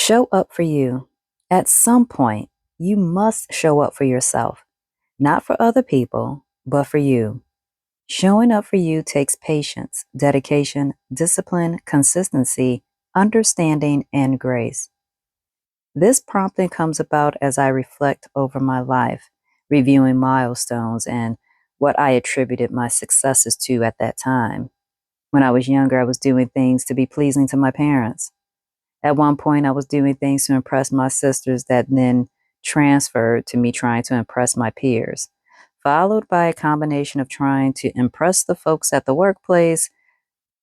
Show up for you. At some point, you must show up for yourself, not for other people, but for you. Showing up for you takes patience, dedication, discipline, consistency, understanding, and grace. This prompting comes about as I reflect over my life, reviewing milestones and what I attributed my successes to at that time. When I was younger, I was doing things to be pleasing to my parents. At one point, I was doing things to impress my sisters that then transferred to me trying to impress my peers, followed by a combination of trying to impress the folks at the workplace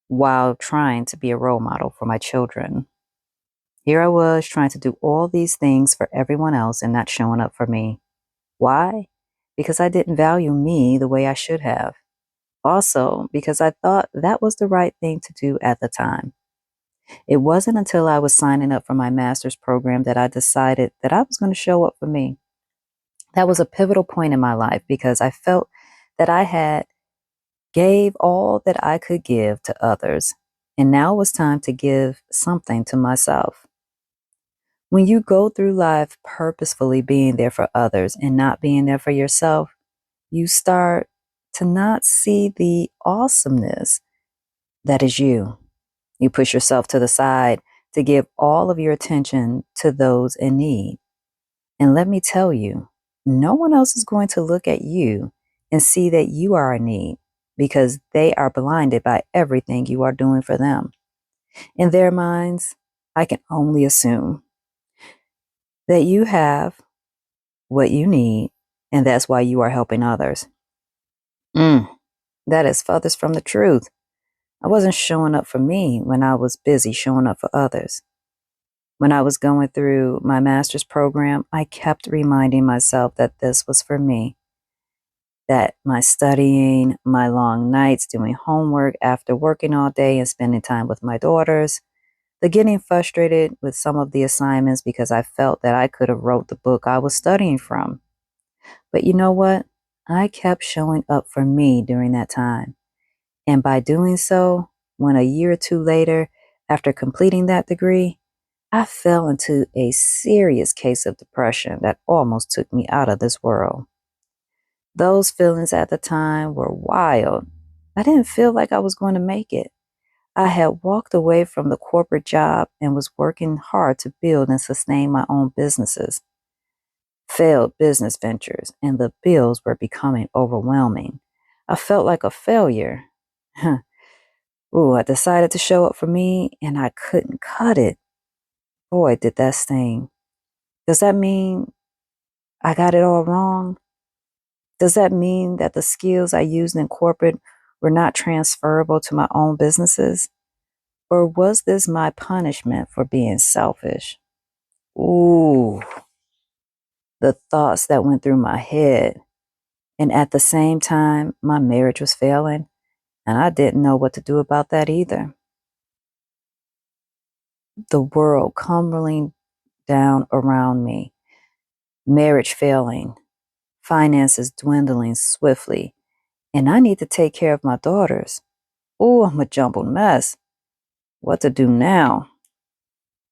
while trying to be a role model for my children. Here I was trying to do all these things for everyone else and not showing up for me. Why? Because I didn't value me the way I should have. Also, because I thought that was the right thing to do at the time. It wasn't until I was signing up for my master's program that I decided that I was going to show up for me. That was a pivotal point in my life because I felt that I had gave all that I could give to others, and now it was time to give something to myself. When you go through life purposefully being there for others and not being there for yourself, you start to not see the awesomeness that is you. You push yourself to the side to give all of your attention to those in need. And let me tell you, no one else is going to look at you and see that you are in need because they are blinded by everything you are doing for them. In their minds, I can only assume that you have what you need, and that's why you are helping others. Mm, that is furthest from the truth. I wasn't showing up for me when I was busy showing up for others. When I was going through my master's program, I kept reminding myself that this was for me, that my studying, my long nights doing homework after working all day and spending time with my daughters, the getting frustrated with some of the assignments because I felt that I could have wrote the book I was studying from. But you know what? I kept showing up for me during that time. And by doing so, when a year or two later, after completing that degree, I fell into a serious case of depression that almost took me out of this world. Those feelings at the time were wild. I didn't feel like I was going to make it. I had walked away from the corporate job and was working hard to build and sustain my own businesses, failed business ventures, and the bills were becoming overwhelming. I felt like a failure. Ooh, I decided to show up for me and I couldn't cut it. Boy, did that sting. Does that mean I got it all wrong? Does that mean that the skills I used in corporate were not transferable to my own businesses? Or was this my punishment for being selfish? Ooh, the thoughts that went through my head. And at the same time, my marriage was failing, and I didn't know what to do about that either. The world crumbling down around me, marriage failing, finances dwindling swiftly, and I need to take care of my daughters. Ooh, I'm a jumbled mess. What to do now?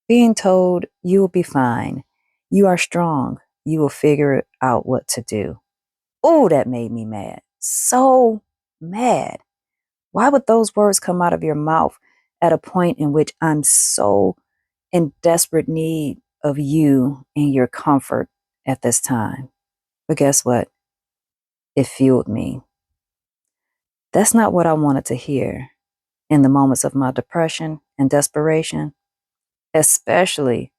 Being told you will be fine, you are strong, you will figure out what to do. Ooh, that made me mad. So mad. Why would those words come out of your mouth at a point in which I'm so in desperate need of you and your comfort at this time? But guess what? It fueled me. That's not what I wanted to hear in the moments of my depression and desperation, especially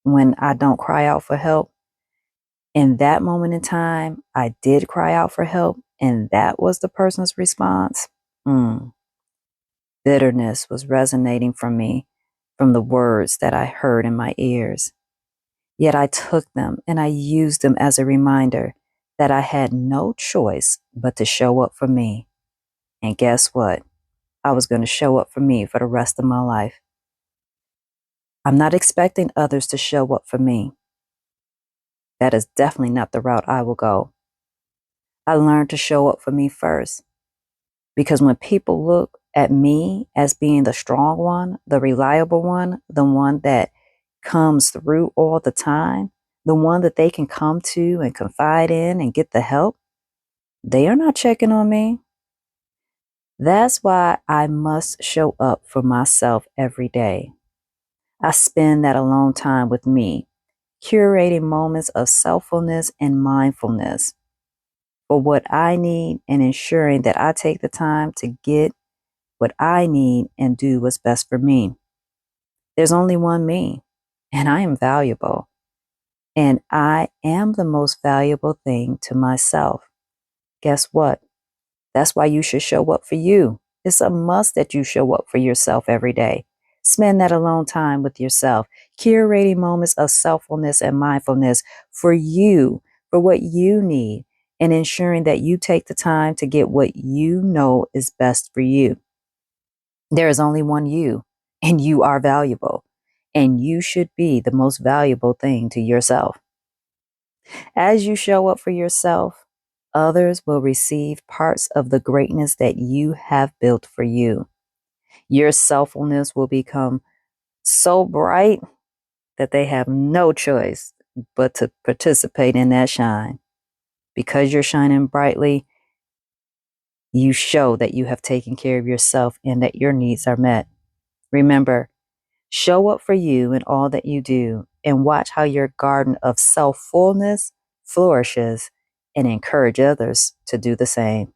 when I don't cry out for help. In that moment in time, I did cry out for help, and that was the person's response. Mm. Bitterness was resonating from me from the words that I heard in my ears. Yet I took them and I used them as a reminder that I had no choice but to show up for me. And guess what? I was going to show up for me for the rest of my life. I'm not expecting others to show up for me. That is definitely not the route I will go. I learned to show up for me first because when people look at me as being the strong one, the reliable one, the one that comes through all the time, the one that they can come to and confide in and get the help, they are not checking on me. That's why I must show up for myself every day. I spend that alone time with me, curating moments of selffulness and mindfulness for what I need and ensuring that I take the time to get what I need and do what's best for me. There's only one me, and I am valuable. And I am the most valuable thing to myself. Guess what? That's why you should show up for you. It's a must that you show up for yourself every day. Spend that alone time with yourself, curating moments of selffulness and mindfulness for you, for what you need, and ensuring that you take the time to get what you know is best for you. There is only one you, and you are valuable, and you should be the most valuable thing to yourself. As you show up for yourself, others will receive parts of the greatness that you have built for you. Your selffulness will become so bright that they have no choice but to participate in that shine. Because you're shining brightly, you show that you have taken care of yourself and that your needs are met. Remember, show up for you in all that you do and watch how your garden of self fullness flourishes and encourage others to do the same.